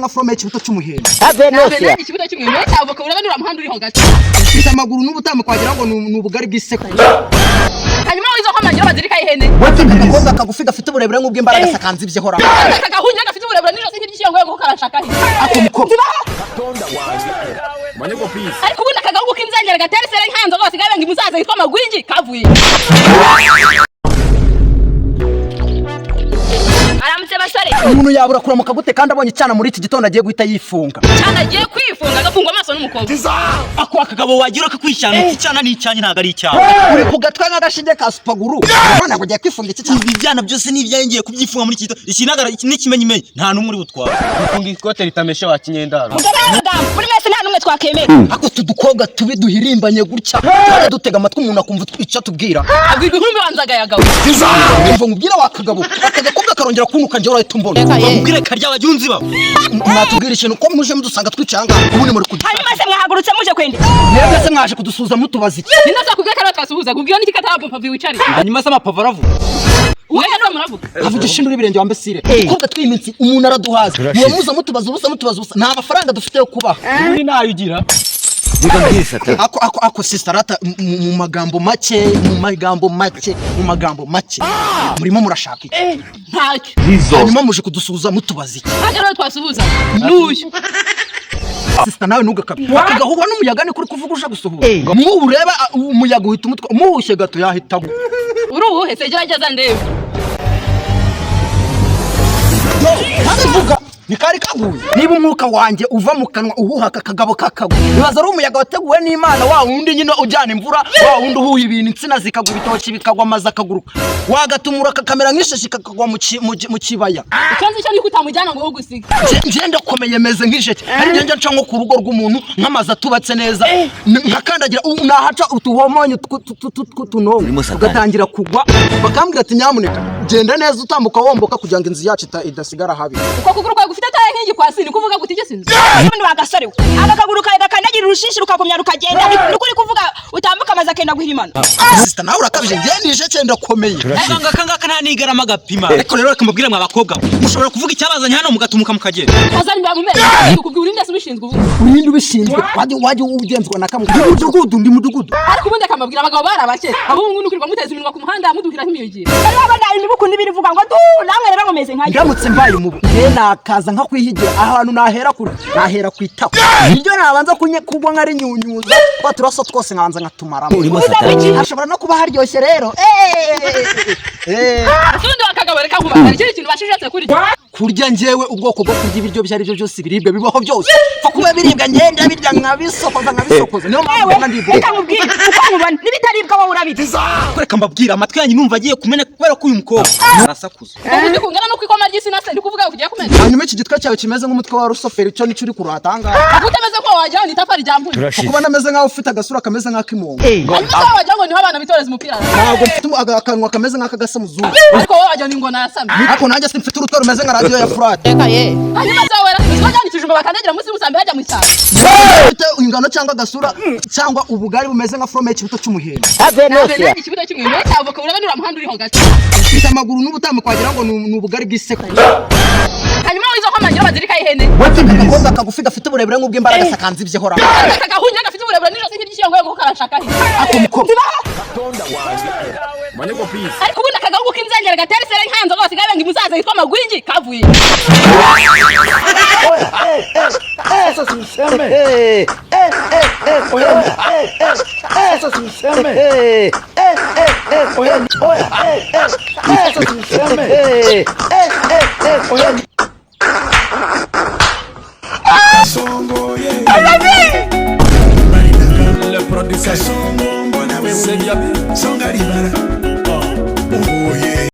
nka fromage kibuto cy'umuhembe ave nose ikibuto cy'umuhembe cyavoka urabanura muhanda uri hagati ufite amaguru n'ubutamu kwagira ngo ni ubugari bw'iseko hanyuma wizo ko amagiro bazirika ihene akakobwa kagufi gafite uburebure nk'ubw'imbaraga sakanze ibyo hora akagahunya gafite uburebure n'ijosi nk'iry'ikiyongo yo karashaka ako mukobwa Maneko please. ariko ubundi akagahugu k'inzangera gatera isere nkanzo rwose gabenga imusaza yitwa Magwingi kavuye aramutse basore umuntu yabura kuramuka gute kandi abonye cyana muri iki gitondo agiye guhita yifunga cyana agiye kwifunga agafungwa amaso n'umukobwa ako akagabo wagira kakwishyana iki cyana ni icyanyi ntago ari icyawe uri ku gatwe nk'agashinge ka supaguru none ngo ugiye kwifunga iki cyane ibi byana byose ni ibyangiye kubyifunga muri iki gitondo ikinagara n'ikimenyimenyi nta numwe uri butwara Funga ikote ritameshe wa kinyendaro. muri mwese nta numwe twakemera ako tudukobwa tubi duhirimbanye gutya cyane dutega amatwi umuntu akumva icyo tubwira abwirwa inkumi banzaga yagabo umva nkubwira wakagabo akagakobwa karongera kunuka njye urahita umbona bakubwire karya abajunzi babo mwatubwira ikintu ko muje mudusanga twicanga ubundi muri kujya hanyuma se mwahagurutse muje kwende mwebwe se mwaje kudusuza mutubaza iki nina zakubwira kandi twasuhuza kubwira n'iki kataba pavi wicari hanyuma se amapava aravuga uwe kandi muravuga avugisha induru ibirenge wa mbesire kobwa twiminsi umuntu araduhaza muba muza mutubaza ubusa nta mafaranga dufite yo kubaho uri nayo ugira ako sisterata mu magambo make murimo murashaka iki ntacyo hanyuma muje kudusuza mutubaza iki hajya rero twasuhuza n'uyu sister nawe ntugakabe akagahuba n'umuyaga ni kuri kuvuga uje gusuhuza ureba umuyaga uhita umutwe umuhushye gato yahita uri uwuhe se gerageza ndebe ntabivuga nikari kaguye niba umwuka wanjye uva mu kanwa uhuhaka akagabo kakagwa bibaza ari umuyaga wateguwe n'Imana wa wundi nyine ujyana imvura wa wundi uhuye ibintu insina zikagwa ibitoki bikagwa amazi akaguruka wagatumura kakamera nk'ishashi kakagwa mu kibaya ikibazo cyo niko utamujyana ngo ugusiga nje ndakomeye meze nk'ijeke ari nje nca nko ku rugo rw'umuntu nk'amazi atubatse neza nkakandagira nahaca utuhomonye tw'utunomo ugatangira kugwa bakambwira ati nyamuneka genda neza utambuka womboka kugira ngo inzu yacu idasigara habi uko kuguru kwawe gufite ataye nk'igi kwasi ni kuvuga ngo utige sinzi ubundi wagasore we akaguru kawe gakandagira urushishi rukagumya rukagenda nukuri kuvuga utambuka amazi akenda guhimana sister nawe urakabije nje nije cyenda komeye kangaka nta nigarama gapima ariko rero reka mubwire mwa bakobwa mushobora kuvuga icyabazanye hano mugatumuka mukagenda azani bamumere kubwira inde subishinzwe ubu urinde ubishinzwe waje ugenzwa na kamwe ndi mudugudu ariko ubundi akamabwira abagabo bari abake abungu nukirirwa muteza iminwa ku muhanda muduhira nk'imiyogiro rero abana nibukundi birivuga ngo du namwe rero mumeze nkaje ndamutse mbaye umubu nakaza nka kwihigira ahantu nahera kwitako nibyo nabanza kugwa nkari nyunyuza baturaso twose nkanza nkatumaramo ashobora no kuba haryoshye rero ubundi wakagabo reka nkubaza hari ikintu bashijetse kuri kurya njyewe ubwoko bwo kurya ibiryo byari byo byose biribwa bibaho byose fa kuba biribwa ngenda birya nkabisokoza niyo mpamvu ndibwo reka mubwire uko mubona nibitaribwa wowe urabizi reka mbabwira amatwi yanyu numva agiye kumena kubera ko uyu mukobwa arasakuza ubundi kungana no kwikoma ry'isina se ndikuvuga kugiye kumena hanyuma iki gitwa cyawe kimeze nk'umutwe wa rusoferi cyo nicyo uri kuratanga utameze ko wajyaho ni tafari ryambunye kuba nameze nkaho ufite agasura kameze nk'ak'imongo hanyuma wajyaho ngo niho abana bitoreza umupira ntabwo mfite akanwa kameze nk'akagasa muzungu ariko wowe wajyaho ni ngo nasamye ariko nanjye simfite urutwe rumeze nka radiyo ya furate reka ye hanyuma se wowe uziko ryandikije umba bakandagira munsi y'umusambi hajya mu ishyamba ufite ingano cyangwa agasura cyangwa ubugari bumeze nka fromage kibuto cy'umuhembe ave nose ikibuto cy'umuhembe cyavoka urabanura muhanda uri hagati ufite amaguru n'ubutamu kwagira ngo ni ubugari bw'iseko hanyuma wizo ko amagiro bazirika ihene akakobwa kagufi gafite uburebure nk'ubw'imbaraga sakanze ibyo hora akagahunya gafite uburebure n'ijosi nk'iry'ikiyongo yo karashaka ako mukobwa Maneko please. ariko ubundi akagahugu k'inzangera gatera isere nkanzo rwose gabenga imusaza yitwa Magwingi kavuye eso si useme eso si useme eso si useme Songo le producer Songo mbona we